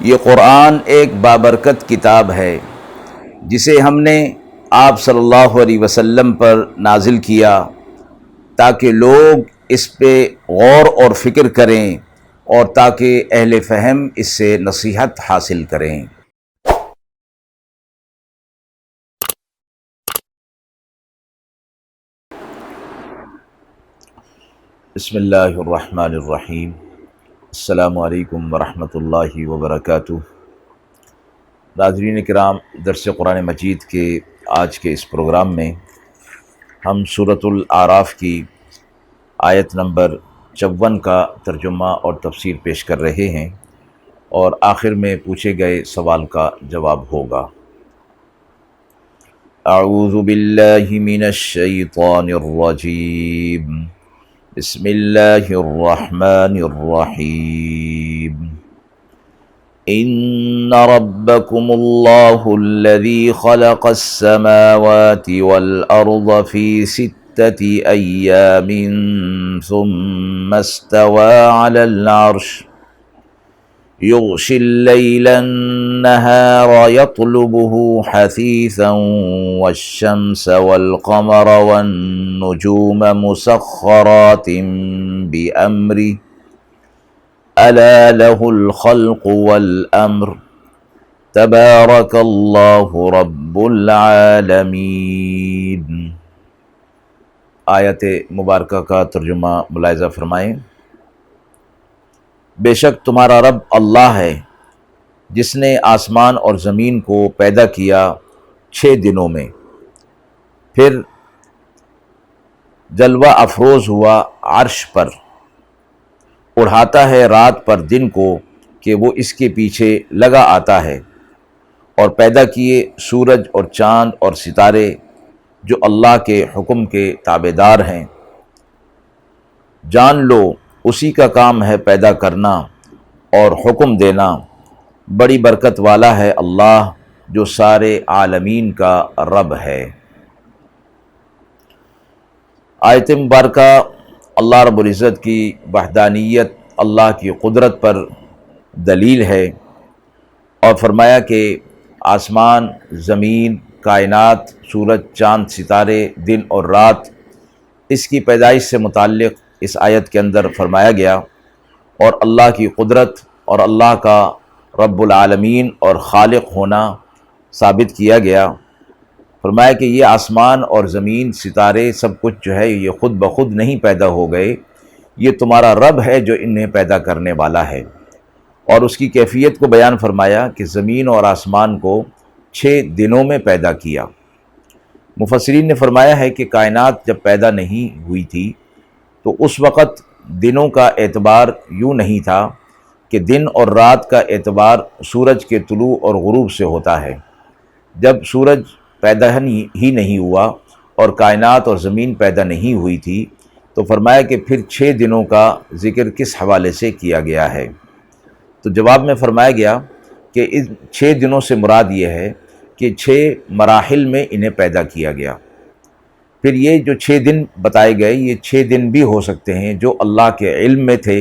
یہ قرآن ایک بابرکت کتاب ہے جسے ہم نے آپ صلی اللہ علیہ وسلم پر نازل کیا تاکہ لوگ اس پہ غور اور فکر کریں اور تاکہ اہل فہم اس سے نصیحت حاصل کریں۔ بسم اللہ الرحمن الرحیم۔ السلام علیکم ورحمۃ اللہ وبرکاتہ۔ ناظرین کرام، درس قرآن مجید کے آج کے اس پروگرام میں ہم سورۃ الاعراف کی آیت نمبر 54 کا ترجمہ اور تفسیر پیش کر رہے ہیں اور آخر میں پوچھے گئے سوال کا جواب ہوگا۔ اعوذ باللہ من الشیطان الرجیم، بسم اللہ الرحمن الرحیم۔ ان ربکم اللہ الذی خلق السماوات والارض فی ستۃ ایام ثم استوى علی العرش یغشی اللیل النہار یطلبہ حثیثا والشمس والقمر والنجوم مسخرات بأمرہ الا لہ الخلق والامر تبارک اللہ رب العالمین۔ آیت مبارکہ کا ترجمہ ملاحظہ فرمائیں۔ بے شک تمہارا رب اللہ ہے جس نے آسمان اور زمین کو پیدا کیا 6 دنوں میں، پھر جلوہ افروز ہوا عرش پر، اڑھاتا ہے رات پر دن کو کہ وہ اس کے پیچھے لگا آتا ہے، اور پیدا کیے سورج اور چاند اور ستارے جو اللہ کے حکم کے تابعدار ہیں۔ جان لو اسی کا کام ہے پیدا کرنا اور حکم دینا، بڑی برکت والا ہے اللہ جو سارے عالمین کا رب ہے۔ آیت مبارکہ اللہ رب العزت کی وحدانیت، اللہ کی قدرت پر دلیل ہے، اور فرمایا کہ آسمان، زمین، کائنات، سورج، چاند، ستارے، دن اور رات، اس کی پیدائش سے متعلق اس آیت کے اندر فرمایا گیا، اور اللہ کی قدرت اور اللہ کا رب العالمین اور خالق ہونا ثابت کیا گیا۔ فرمایا کہ یہ آسمان اور زمین، ستارے، سب کچھ جو ہے یہ خود بخود نہیں پیدا ہو گئے، یہ تمہارا رب ہے جو انہیں پیدا کرنے والا ہے۔ اور اس کی کیفیت کو بیان فرمایا کہ زمین اور آسمان کو 6 دنوں میں پیدا کیا۔ مفسرین نے فرمایا ہے کہ کائنات جب پیدا نہیں ہوئی تھی تو اس وقت دنوں کا اعتبار یوں نہیں تھا کہ دن اور رات کا اعتبار سورج کے طلوع اور غروب سے ہوتا ہے۔ جب سورج پیدا ہی نہیں ہوا اور کائنات اور زمین پیدا نہیں ہوئی تھی تو فرمایا کہ پھر 6 دنوں کا ذکر کس حوالے سے کیا گیا ہے؟ تو جواب میں فرمایا گیا کہ ان 6 دنوں سے مراد یہ ہے کہ 6 مراحل میں انہیں پیدا کیا گیا۔ پھر یہ جو 6 دن بتائے گئے، یہ 6 دن بھی ہو سکتے ہیں جو اللہ کے علم میں تھے،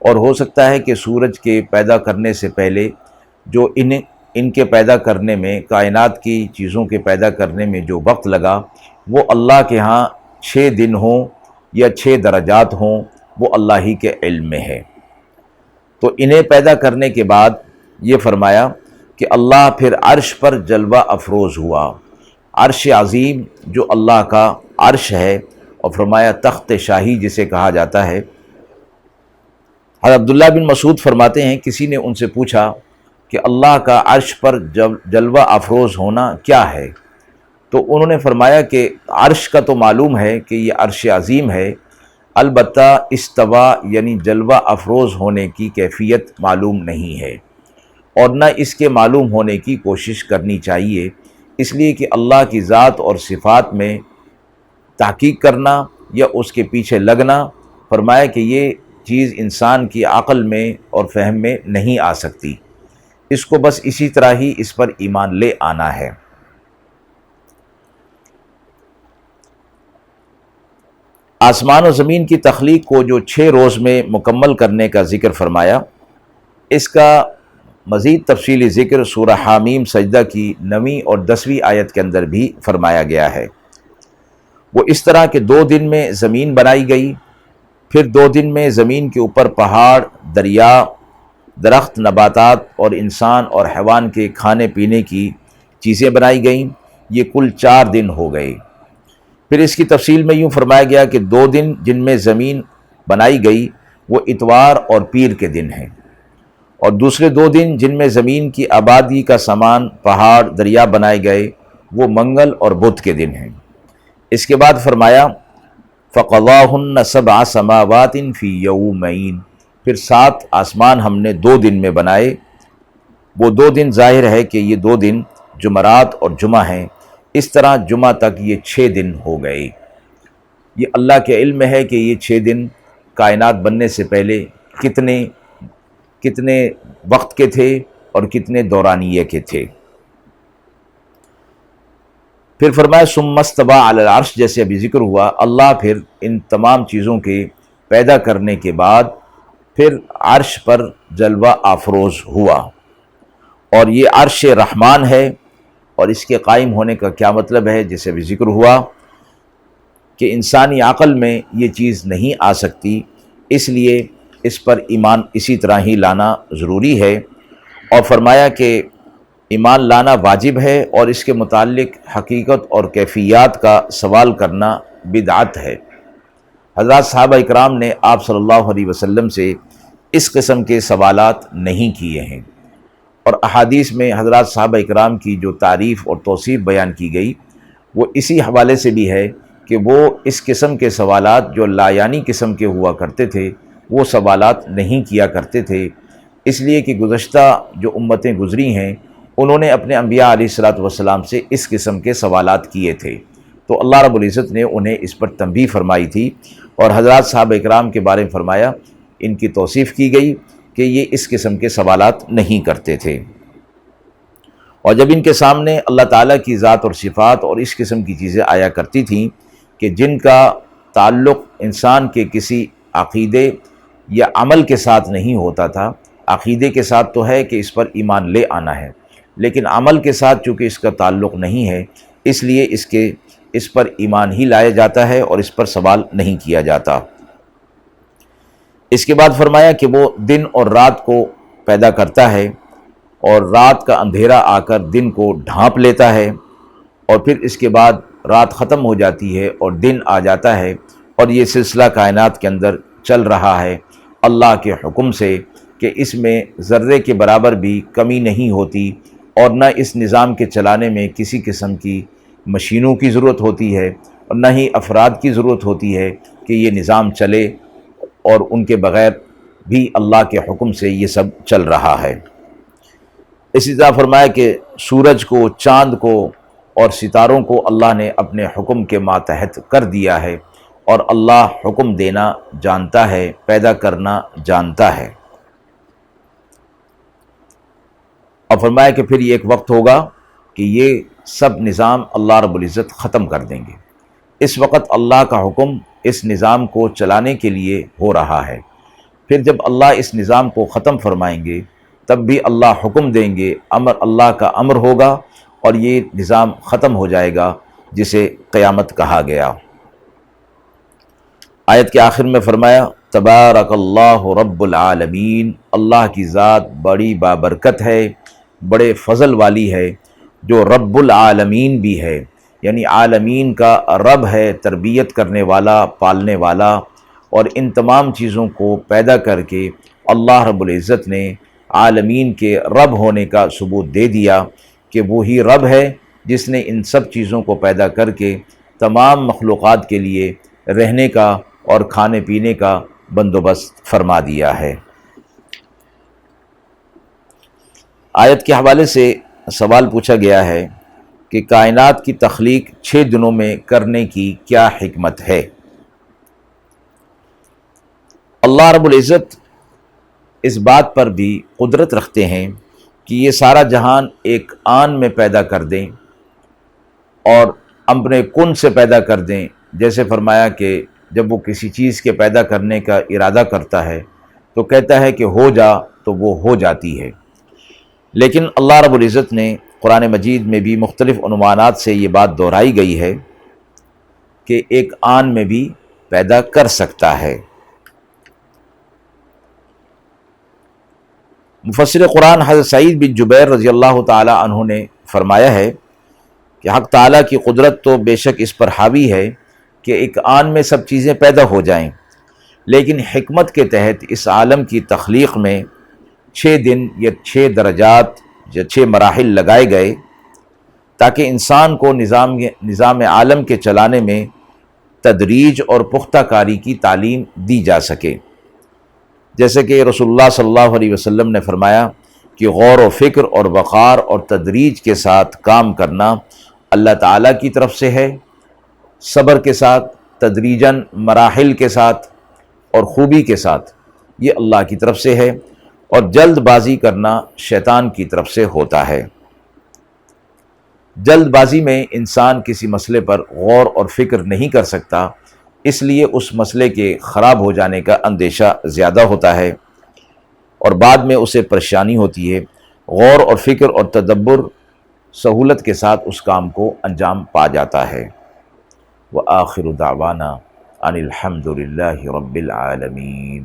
اور ہو سکتا ہے کہ سورج کے پیدا کرنے سے پہلے جو ان کے پیدا کرنے میں، کائنات کی چیزوں کے پیدا کرنے میں جو وقت لگا، وہ اللہ کے ہاں 6 دن ہوں یا 6 درجات ہوں، وہ اللہ ہی کے علم میں ہے۔ تو انہیں پیدا کرنے کے بعد یہ فرمایا کہ اللہ پھر عرش پر جلوہ افروز ہوا، عرش عظیم جو اللہ کا عرش ہے، اور فرمایا تخت شاہی جسے کہا جاتا ہے۔ حضرت عبداللہ بن مسعود فرماتے ہیں کسی نے ان سے پوچھا کہ اللہ کا عرش پر جلوہ افروز ہونا کیا ہے؟ تو انہوں نے فرمایا کہ عرش کا تو معلوم ہے کہ یہ عرش عظیم ہے، البتہ استوا یعنی جلوہ افروز ہونے کی کیفیت معلوم نہیں ہے، اور نہ اس کے معلوم ہونے کی کوشش کرنی چاہیے، اس لیے کہ اللہ کی ذات اور صفات میں تحقیق کرنا یا اس کے پیچھے لگنا، فرمایا کہ یہ چیز انسان کی عقل میں اور فہم میں نہیں آ سکتی، اس کو بس اسی طرح ہی اس پر ایمان لے آنا ہے۔ آسمان و زمین کی تخلیق کو جو 6 روز میں مکمل کرنے کا ذکر فرمایا، اس کا مزید تفصیلی ذکر سورہ حامیم سجدہ کی 9ویں اور 10ویں آیت کے اندر بھی فرمایا گیا ہے۔ وہ اس طرح کہ 2 دن میں زمین بنائی گئی، پھر 2 دن میں زمین کے اوپر پہاڑ، دریا، درخت، نباتات اور انسان اور حیوان کے کھانے پینے کی چیزیں بنائی گئیں۔ یہ کل 4 دن ہو گئے۔ پھر اس کی تفصیل میں یوں فرمایا گیا کہ 2 دن جن میں زمین بنائی گئی وہ اتوار اور پیر کے دن ہیں، اور دوسرے 2 دن جن میں زمین کی آبادی کا سامان، پہاڑ، دریا بنائے گئے وہ منگل اور بدھ کے دن ہیں۔ اس کے بعد فرمایا فَقَضَاهُنَّ 7 سَمَاوَاتٍ فِي يَوْمَيْنِ، پھر 7 آسمان ہم نے 2 دن میں بنائے۔ وہ 2 دن ظاہر ہے کہ یہ 2 دن جمعرات اور جمعہ ہیں، اس طرح جمعہ تک یہ 6 دن ہو گئے۔ یہ اللہ کے علم میں ہے کہ یہ 6 دن کائنات بننے سے پہلے کتنے وقت کے تھے اور کتنے دورانیے کے تھے۔ پھر فرمایا ثم استوى علی العرش، جیسے ابھی ذکر ہوا، اللہ پھر ان تمام چیزوں کے پیدا کرنے کے بعد پھر عرش پر جلوہ افروز ہوا، اور یہ عرش رحمان ہے۔ اور اس کے قائم ہونے کا کیا مطلب ہے، جیسے ابھی ذکر ہوا کہ انسانی عقل میں یہ چیز نہیں آ سکتی، اس لیے اس پر ایمان اسی طرح ہی لانا ضروری ہے۔ اور فرمایا کہ ایمان لانا واجب ہے، اور اس کے متعلق حقیقت اور کیفیات کا سوال کرنا بدعت ہے۔ حضرات صحابہ اکرام نے آپ صلی اللہ علیہ وسلم سے اس قسم کے سوالات نہیں کیے ہیں، اور احادیث میں حضرات صحابہ اکرام کی جو تعریف اور توصیف بیان کی گئی وہ اسی حوالے سے بھی ہے کہ وہ اس قسم کے سوالات جو لا یعنی قسم کے ہوا کرتے تھے وہ سوالات نہیں کیا کرتے تھے، اس لیے کہ گزشتہ جو امتیں گزری ہیں انہوں نے اپنے انبیاء علیہ الصلاۃ والسلام سے اس قسم کے سوالات کیے تھے، تو اللہ رب العزت نے انہیں اس پر تنبیہ فرمائی تھی، اور حضرات صحابہ اکرام کے بارے میں فرمایا، ان کی توصیف کی گئی کہ یہ اس قسم کے سوالات نہیں کرتے تھے۔ اور جب ان کے سامنے اللہ تعالیٰ کی ذات اور صفات اور اس قسم کی چیزیں آیا کرتی تھیں کہ جن کا تعلق انسان کے کسی عقیدے یا عمل کے ساتھ نہیں ہوتا تھا، عقیدے کے ساتھ تو ہے کہ اس پر ایمان لے آنا ہے، لیکن عمل کے ساتھ چونکہ اس کا تعلق نہیں ہے، اس لیے اس پر ایمان ہی لایا جاتا ہے اور اس پر سوال نہیں کیا جاتا۔ اس کے بعد فرمایا کہ وہ دن اور رات کو پیدا کرتا ہے، اور رات کا اندھیرا آ کر دن کو ڈھانپ لیتا ہے، اور پھر اس کے بعد رات ختم ہو جاتی ہے اور دن آ جاتا ہے، اور یہ سلسلہ کائنات کے اندر چل رہا ہے اللہ کے حکم سے، کہ اس میں ذرے کے برابر بھی کمی نہیں ہوتی، اور نہ اس نظام کے چلانے میں کسی قسم کی مشینوں کی ضرورت ہوتی ہے، اور نہ ہی افراد کی ضرورت ہوتی ہے کہ یہ نظام چلے، اور ان کے بغیر بھی اللہ کے حکم سے یہ سب چل رہا ہے۔ اسی طرح فرمایا کہ سورج کو، چاند کو اور ستاروں کو اللہ نے اپنے حکم کے ماتحت کر دیا ہے، اور اللہ حکم دینا جانتا ہے، پیدا کرنا جانتا ہے۔ اور فرمایا کہ پھر یہ ایک وقت ہوگا کہ یہ سب نظام اللہ رب العزت ختم کر دیں گے۔ اس وقت اللہ کا حکم اس نظام کو چلانے کے لیے ہو رہا ہے، پھر جب اللہ اس نظام کو ختم فرمائیں گے تب بھی اللہ حکم دیں گے، اللہ کا امر ہوگا، اور یہ نظام ختم ہو جائے گا جسے قیامت کہا گیا۔ آیت کے آخر میں فرمایا تبارک اللہ رب العالمین، اللہ کی ذات بڑی بابرکت ہے، بڑے فضل والی ہے، جو رب العالمین بھی ہے، یعنی عالمین کا رب ہے، تربیت کرنے والا، پالنے والا، اور ان تمام چیزوں کو پیدا کر کے اللہ رب العزت نے عالمین کے رب ہونے کا ثبوت دے دیا کہ وہی رب ہے جس نے ان سب چیزوں کو پیدا کر کے تمام مخلوقات کے لیے رہنے کا اور کھانے پینے کا بندوبست فرما دیا ہے۔ آیت کے حوالے سے سوال پوچھا گیا ہے کہ کائنات کی تخلیق 6 دنوں میں کرنے کی کیا حکمت ہے؟ اللہ رب العزت اس بات پر بھی قدرت رکھتے ہیں کہ یہ سارا جہان ایک آن میں پیدا کر دیں اور امر کن سے پیدا کر دیں، جیسے فرمایا کہ جب وہ کسی چیز کے پیدا کرنے کا ارادہ کرتا ہے تو کہتا ہے کہ ہو جا، تو وہ ہو جاتی ہے۔ لیکن اللہ رب العزت نے قرآن مجید میں بھی مختلف عنوانات سے یہ بات دہرائی گئی ہے کہ ایک آن میں بھی پیدا کر سکتا ہے۔ مفسر قرآن حضرت سعید بن جبیر رضی اللہ تعالی عنہ نے فرمایا ہے کہ حق تعالیٰ کی قدرت تو بے شک اس پر حاوی ہے کہ ایک آن میں سب چیزیں پیدا ہو جائیں، لیکن حکمت کے تحت اس عالم کی تخلیق میں 6 دن یا 6 درجات یا 6 مراحل لگائے گئے تاکہ انسان کو نظام عالم کے چلانے میں تدریج اور پختہ کاری کی تعلیم دی جا سکے۔ جیسے کہ رسول اللہ صلی اللہ علیہ وسلم نے فرمایا کہ غور و فکر اور وقار اور تدریج کے ساتھ کام کرنا اللہ تعالیٰ کی طرف سے ہے، صبر کے ساتھ، تدریجاً مراحل کے ساتھ اور خوبی کے ساتھ یہ اللہ کی طرف سے ہے، اور جلد بازی کرنا شیطان کی طرف سے ہوتا ہے۔ جلد بازی میں انسان کسی مسئلے پر غور اور فکر نہیں کر سکتا، اس لیے اس مسئلے کے خراب ہو جانے کا اندیشہ زیادہ ہوتا ہے اور بعد میں اسے پریشانی ہوتی ہے۔ غور اور فکر اور تدبر سہولت کے ساتھ اس کام کو انجام پا جاتا ہے۔ وآخر دعوانا ان الحمد للہ رب العالمین۔